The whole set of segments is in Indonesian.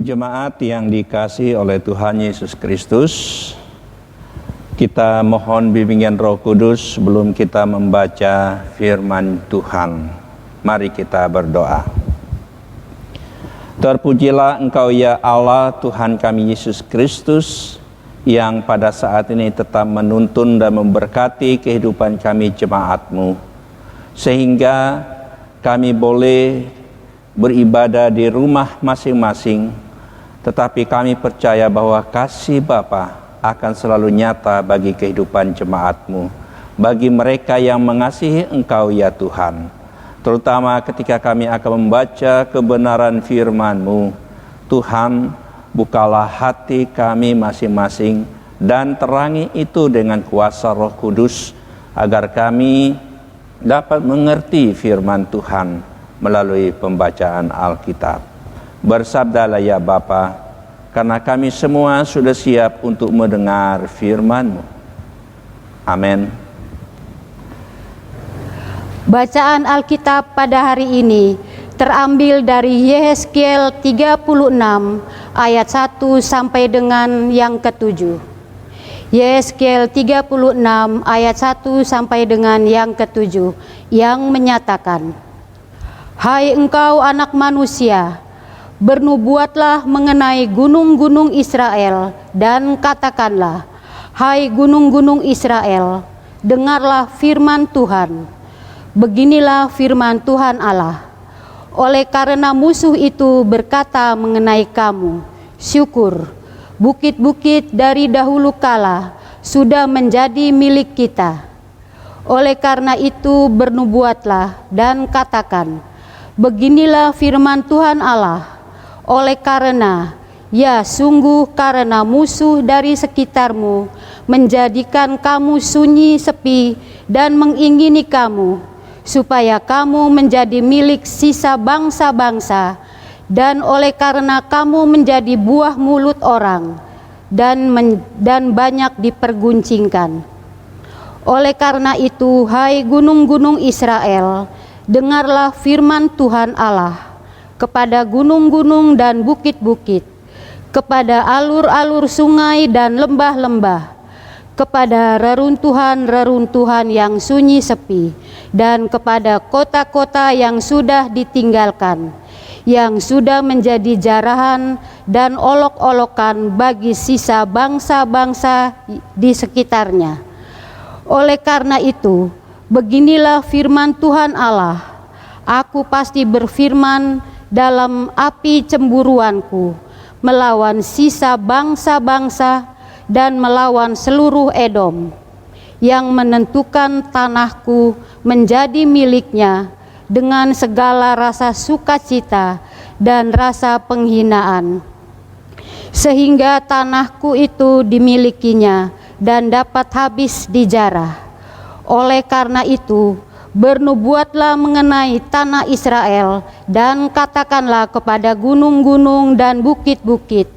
Jemaat yang dikasihi oleh Tuhan Yesus Kristus, kita mohon bimbingan Roh Kudus sebelum kita membaca firman Tuhan. Mari kita berdoa. Terpujilah Engkau ya Allah Tuhan kami Yesus Kristus, yang pada saat ini tetap menuntun dan memberkati kehidupan kami jemaat-Mu, sehingga kami boleh beribadah di rumah masing-masing. Tetapi kami percaya bahwa kasih Bapa akan selalu nyata bagi kehidupan jemaat-Mu, bagi mereka yang mengasihi Engkau ya Tuhan. Terutama ketika kami akan membaca kebenaran firman-Mu, Tuhan, bukalah hati kami masing-masing dan terangi itu dengan kuasa Roh Kudus, agar kami dapat mengerti firman Tuhan melalui pembacaan Alkitab. Bersabdalah ya Bapa, karena kami semua sudah siap untuk mendengar firman-Mu. Amin. Bacaan Alkitab pada hari ini terambil dari Yehezkiel 36 ayat 1 sampai dengan yang ke-7. Yehezkiel 36 ayat 1 sampai dengan yang ke-7 yang menyatakan, "Hai engkau anak manusia, bernubuatlah mengenai gunung-gunung Israel dan katakanlah, hai gunung-gunung Israel, dengarlah firman Tuhan. Beginilah firman Tuhan Allah. Oleh karena musuh itu berkata mengenai kamu, syukur, bukit-bukit dari dahulu kala sudah menjadi milik kita. Oleh karena itu bernubuatlah dan katakan, beginilah firman Tuhan Allah. Oleh karena, ya sungguh karena musuh dari sekitarmu menjadikan kamu sunyi sepi dan mengingini kamu, supaya kamu menjadi milik sisa bangsa-bangsa, dan oleh karena kamu menjadi buah mulut orang, dan banyak diperguncingkan. Oleh karena itu, hai gunung-gunung Israel, dengarlah firman Tuhan Allah. Kepada gunung-gunung dan bukit-bukit, kepada alur-alur sungai dan lembah-lembah, kepada reruntuhan-reruntuhan yang sunyi sepi, dan kepada kota-kota yang sudah ditinggalkan, yang sudah menjadi jarahan dan olok-olokan bagi sisa bangsa-bangsa di sekitarnya. Oleh karena itu, beginilah firman Tuhan Allah, aku pasti berfirman dalam api cemburuanku, melawan sisa bangsa-bangsa dan melawan seluruh Edom, yang menentukan tanahku menjadi miliknya dengan segala rasa sukacita dan rasa penghinaan, sehingga tanahku itu dimilikinya dan dapat habis dijarah. Oleh karena itu, bernubuatlah mengenai tanah Israel dan katakanlah kepada gunung-gunung dan bukit-bukit,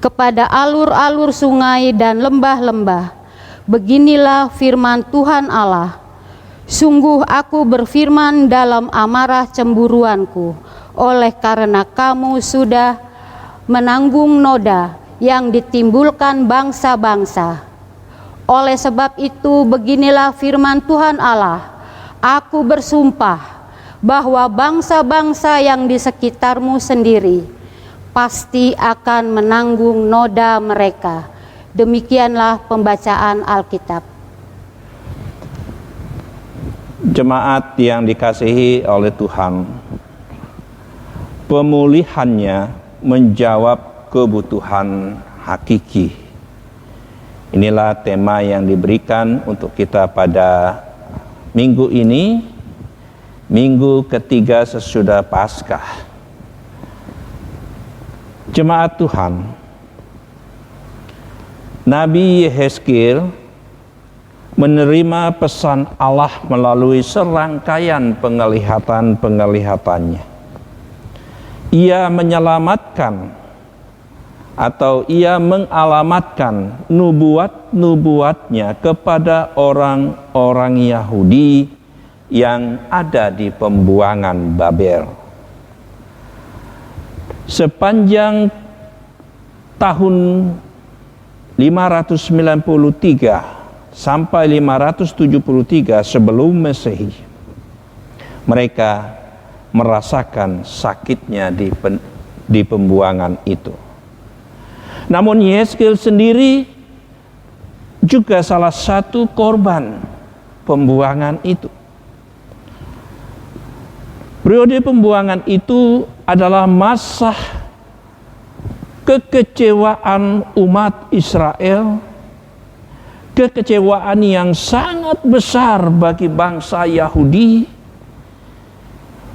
kepada alur-alur sungai dan lembah-lembah, beginilah firman Tuhan Allah. Sungguh aku berfirman dalam amarah cemburuanku, oleh karena kamu sudah menanggung noda yang ditimbulkan bangsa-bangsa. Oleh sebab itu beginilah firman Tuhan Allah, aku bersumpah bahwa bangsa-bangsa yang di sekitarmu sendiri pasti akan menanggung noda mereka. Demikianlah pembacaan Alkitab. Jemaat yang dikasihi oleh Tuhan, pemulihannya menjawab kebutuhan hakiki. Inilah tema yang diberikan untuk kita pada minggu ini, minggu ketiga sesudah Paskah. Jemaat Tuhan, Nabi Yehezkiel menerima pesan Allah melalui serangkaian penglihatan-penglihatannya. Ia menyelamatkan atau ia mengalamatkan nubuat-nubuatnya kepada orang-orang Yahudi yang ada di pembuangan Babel. Sepanjang tahun 593 sampai 573 sebelum Masehi, mereka merasakan sakitnya di pembuangan itu. Namun Yehezkiel sendiri juga salah satu korban pembuangan itu. Periode pembuangan itu adalah masa kekecewaan umat Israel, kekecewaan yang sangat besar bagi bangsa Yahudi,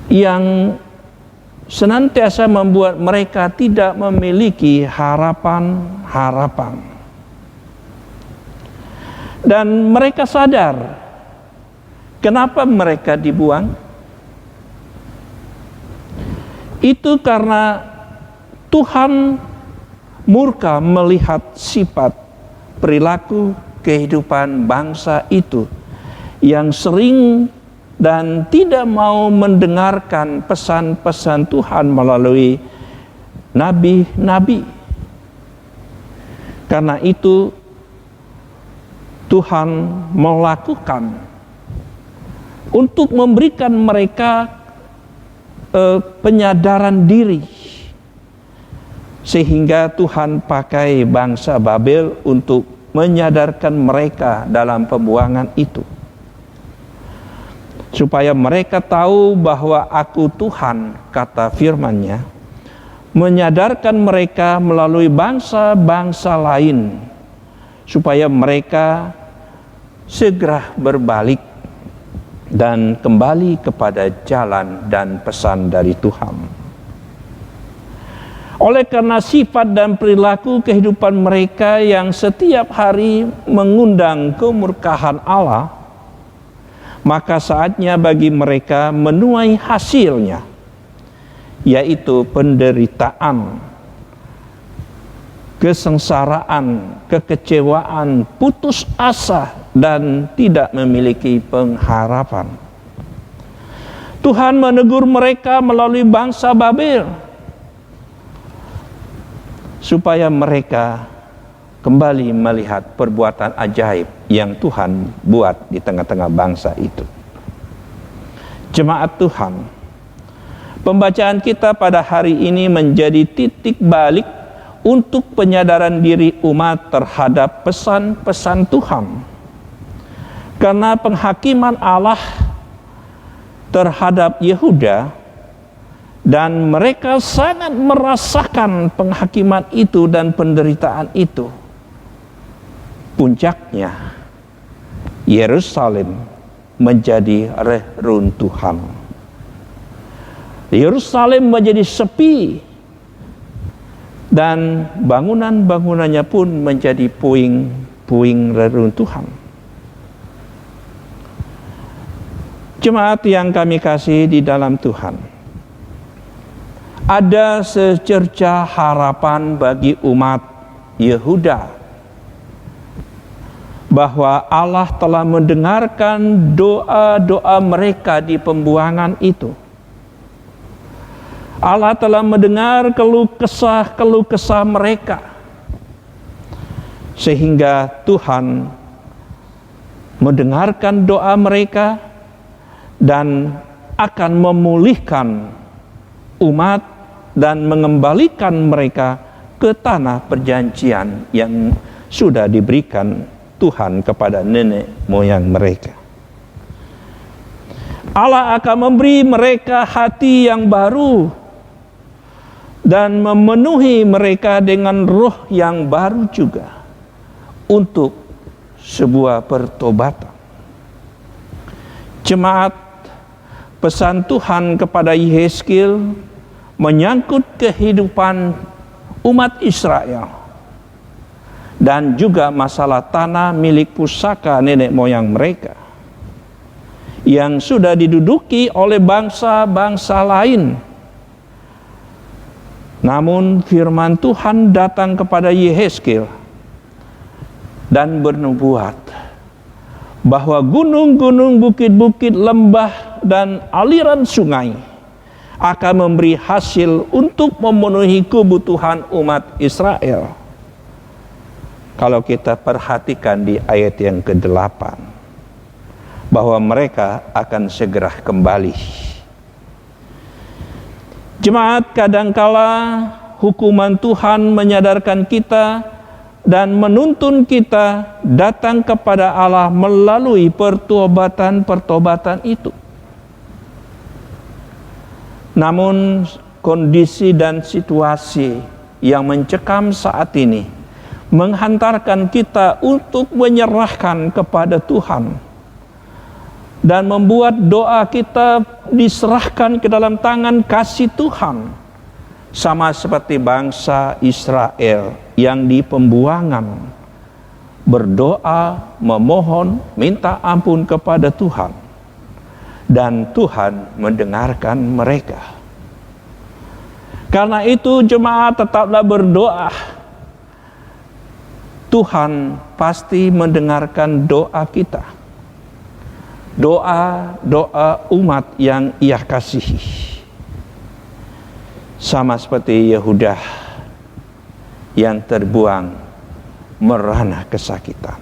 yang senantiasa membuat mereka tidak memiliki harapan-harapan. Dan mereka sadar kenapa mereka dibuang. Itu karena Tuhan murka melihat sifat perilaku kehidupan bangsa itu yang sering dan tidak mau mendengarkan pesan-pesan Tuhan melalui nabi-nabi. Karena itu Tuhan melakukan untuk memberikan mereka penyadaran diri, sehingga Tuhan pakai bangsa Babel untuk menyadarkan mereka dalam pembuangan itu, supaya mereka tahu bahwa Aku Tuhan, kata firman-Nya, menyadarkan mereka melalui bangsa-bangsa lain, supaya mereka segera berbalik dan kembali kepada jalan dan pesan dari Tuhan. Oleh karena sifat dan perilaku kehidupan mereka yang setiap hari mengundang kemurkaan Allah, maka saatnya bagi mereka menuai hasilnya, yaitu penderitaan, kesengsaraan, kekecewaan, putus asa, dan tidak memiliki pengharapan. Tuhan menegur mereka melalui bangsa Babel, supaya mereka kembali melihat perbuatan ajaib yang Tuhan buat di tengah-tengah bangsa itu. Jemaat Tuhan, pembacaan kita pada hari ini menjadi titik balik untuk penyadaran diri umat terhadap pesan-pesan Tuhan. Karena penghakiman Allah terhadap Yehuda, dan mereka sangat merasakan penghakiman itu dan penderitaan itu. Puncaknya, Yerusalem menjadi reruntuhan. Yerusalem menjadi sepi, dan bangunan-bangunannya pun menjadi puing-puing reruntuhan. Jemaat yang kami kasih di dalam Tuhan, ada secerca harapan bagi umat Yehuda, bahwa Allah telah mendengarkan doa-doa mereka di pembuangan itu. Allah telah mendengar keluh kesah mereka, sehingga Tuhan mendengarkan doa mereka dan akan memulihkan umat dan mengembalikan mereka ke tanah perjanjian yang sudah diberikan Tuhan kepada nenek moyang mereka. Allah akan memberi mereka hati yang baru dan memenuhi mereka dengan roh yang baru juga untuk sebuah pertobatan. Jemaat, pesan Tuhan kepada Yehezkiel menyangkut kehidupan umat Israel dan juga masalah tanah milik pusaka nenek moyang mereka yang sudah diduduki oleh bangsa-bangsa lain. Namun firman Tuhan datang kepada Yehezkiel dan bernubuat bahwa gunung-gunung, bukit-bukit, lembah, dan aliran sungai akan memberi hasil untuk memenuhi kebutuhan umat Israel. Kalau kita perhatikan di ayat yang ke-8, bahwa mereka akan segera kembali. Jemaat, kadangkala hukuman Tuhan menyadarkan kita dan menuntun kita datang kepada Allah melalui pertobatan itu. Namun kondisi dan situasi yang mencekam saat ini menghantarkan kita untuk menyerahkan kepada Tuhan dan membuat doa kita diserahkan ke dalam tangan kasih Tuhan, sama seperti bangsa Israel yang di pembuangan berdoa, memohon, minta ampun kepada Tuhan, dan Tuhan mendengarkan mereka. Karena itu jemaat, tetaplah berdoa. Tuhan pasti mendengarkan doa kita, doa umat yang Ia kasihi. Sama seperti Yehuda yang terbuang merana kesakitan,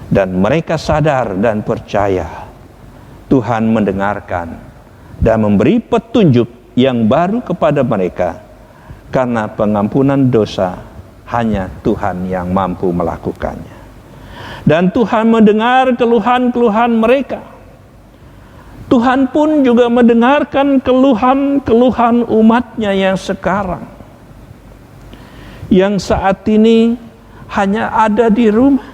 dan mereka sadar dan percaya Tuhan mendengarkan dan memberi petunjuk yang baru kepada mereka, karena pengampunan dosa hanya Tuhan yang mampu melakukannya. Dan Tuhan mendengar keluhan-keluhan mereka. Tuhan pun juga mendengarkan keluhan-keluhan umatnya yang sekarang, yang saat ini hanya ada di rumah,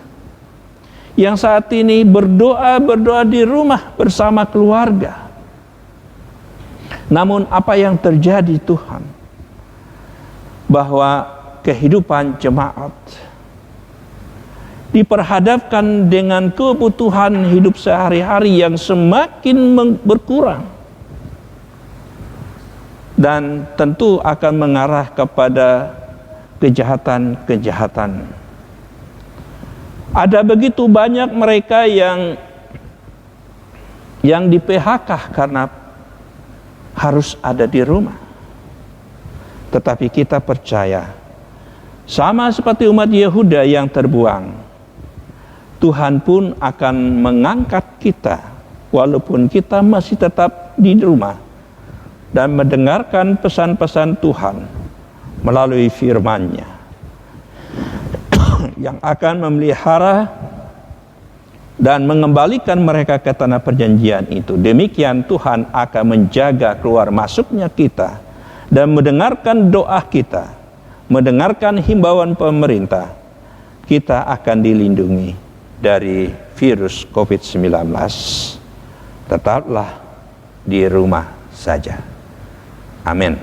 yang saat ini berdoa di rumah bersama keluarga. Namun apa yang terjadi Tuhan, bahwa kehidupan jemaat diperhadapkan dengan kebutuhan hidup sehari-hari yang semakin berkurang, dan tentu akan mengarah kepada kejahatan-kejahatan. Ada begitu banyak mereka yang di PHK karena harus ada di rumah. Tetapi kita percaya, sama seperti umat Yehuda yang terbuang, Tuhan pun akan mengangkat kita walaupun kita masih tetap di rumah, dan mendengarkan pesan-pesan Tuhan melalui firman-Nya yang akan memelihara dan mengembalikan mereka ke tanah perjanjian itu. Demikian Tuhan akan menjaga keluar masuknya kita dan mendengarkan doa kita, mendengarkan himbauan pemerintah. Kita akan dilindungi dari virus COVID-19. Tetaplah di rumah saja. Amin.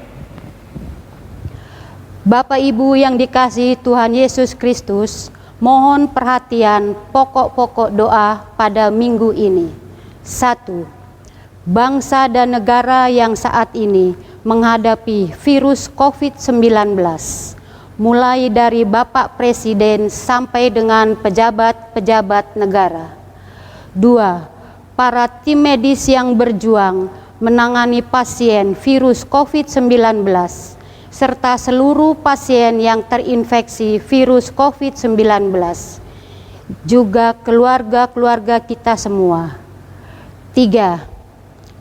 Bapak Ibu yang dikasihi Tuhan Yesus Kristus, mohon perhatian pokok-pokok doa pada minggu ini. 1. Bangsa dan negara yang saat ini menghadapi virus COVID-19, mulai dari Bapak Presiden sampai dengan pejabat-pejabat negara. 2. Para tim medis yang berjuang menangani pasien virus COVID-19, serta seluruh pasien yang terinfeksi virus COVID-19, juga keluarga-keluarga kita semua. 3.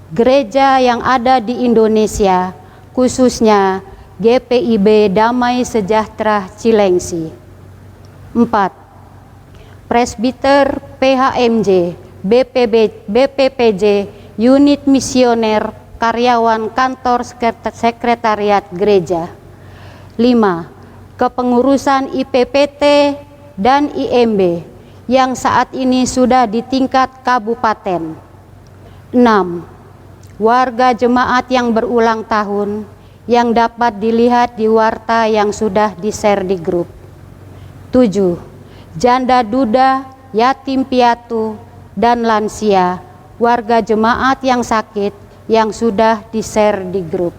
Gereja yang ada di Indonesia, khususnya GPIB Damai Sejahtera Cilengsi. 4. Presbiter PHMJ, BPPJ, Unit Misioner, karyawan kantor sekretariat gereja. 5. Kepengurusan IPPT dan IMB yang saat ini sudah di tingkat kabupaten. 6. Warga jemaat yang berulang tahun yang dapat dilihat di warta yang sudah di-share di grup. 7. Janda duda, yatim piatu, dan lansia, warga jemaat yang sakit yang sudah di-share di grup.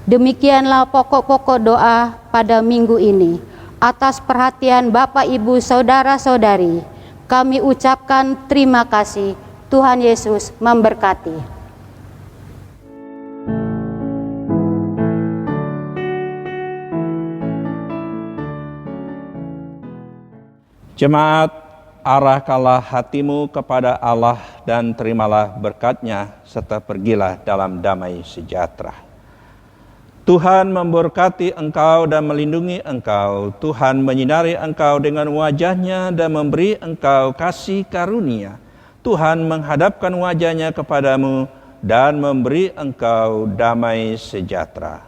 Demikianlah pokok-pokok doa pada minggu ini. Atas perhatian Bapak, Ibu, Saudara-saudari, kami ucapkan terima kasih. Tuhan Yesus memberkati. Jemaat, arahkanlah hatimu kepada Allah dan terimalah berkat-Nya serta pergilah dalam damai sejahtera. Tuhan memberkati engkau dan melindungi engkau. Tuhan menyinari engkau dengan wajah-Nya dan memberi engkau kasih karunia. Tuhan menghadapkan wajah-Nya kepadamu dan memberi engkau damai sejahtera.